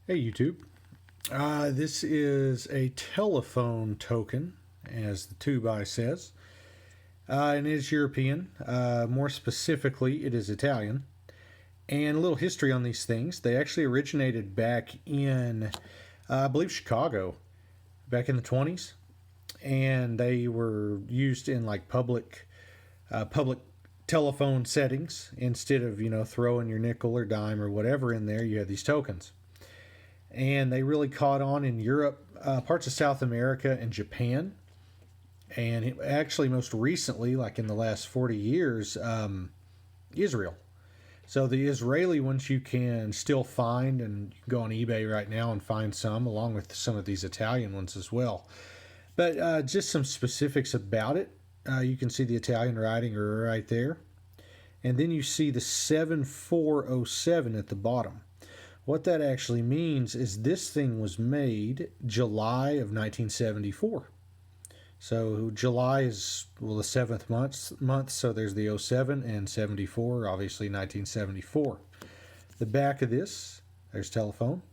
Hey YouTube. This is a telephone token, as the 2 by says, and it is European. More specifically, it is Italian. And a little history on these things. They actually originated back in, I believe, Chicago, back in the 20s, and they were used in like public telephone settings. Instead of throwing your nickel or dime or whatever in there, you had these tokens. And they really caught on in Europe, parts of South America, and Japan. And actually, most recently, like in the last 40 years, Israel. So the Israeli ones you can still find, and you can go on eBay right now and find some, along with some of these Italian ones as well. But just some specifics about it. You can see the Italian writing right there. And then you see the 7407 at the bottom. What that actually means is this thing was made July of 1974. So July is, well, the seventh month, so there's the 07 and 74, obviously 1974. The back of this, there's telephone.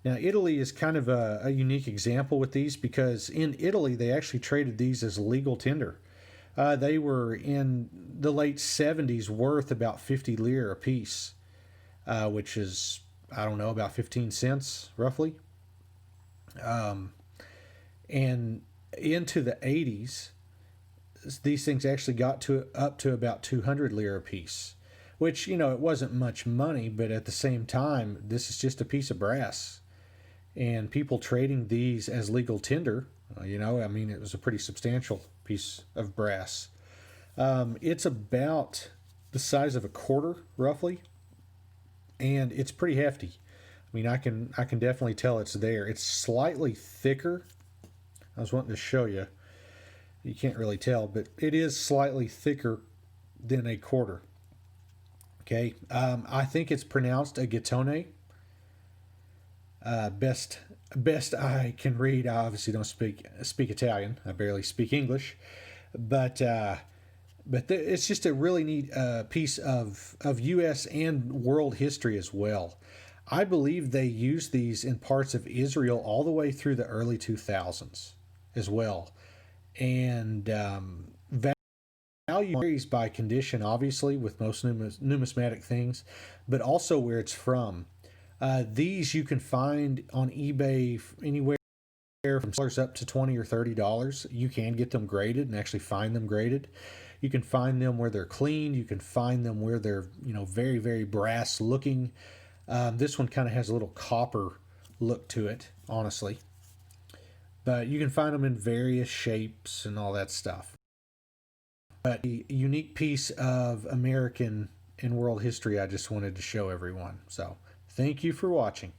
Now, Italy is kind of a unique example with these because in Italy, they actually traded these as legal tender. They were in the late 70s worth about 50 lire a piece. Which is, I don't know, about 15 cents roughly. And into the 80s, these things actually got up to about 200 lira a piece, which, it wasn't much money, but at the same time, this is just a piece of brass. And people trading these as legal tender, it was a pretty substantial piece of brass. It's about the size of a quarter, roughly, and it's pretty hefty. I can definitely tell it's there. It's slightly thicker. I was wanting to show you. You can't really tell, but it is slightly thicker than a quarter. Okay, I think it's pronounced a gattone. Best I can read. I obviously don't speak Italian. I barely speak English, but it's just a really neat piece of U.S. and world history as well. I believe they used these in parts of Israel all the way through the early 2000s as well. And value varies by condition, obviously, with most numismatic things, but also where it's from. These you can find on eBay anywhere from dollars up to $20 or $30. You can get them graded and actually find them graded. You can find them where they're clean. You can find them where they're, very, very brass looking. This one kind of has a little copper look to it, honestly. But you can find them in various shapes and all that stuff. But a unique piece of American and world history I just wanted to show everyone. So thank you for watching.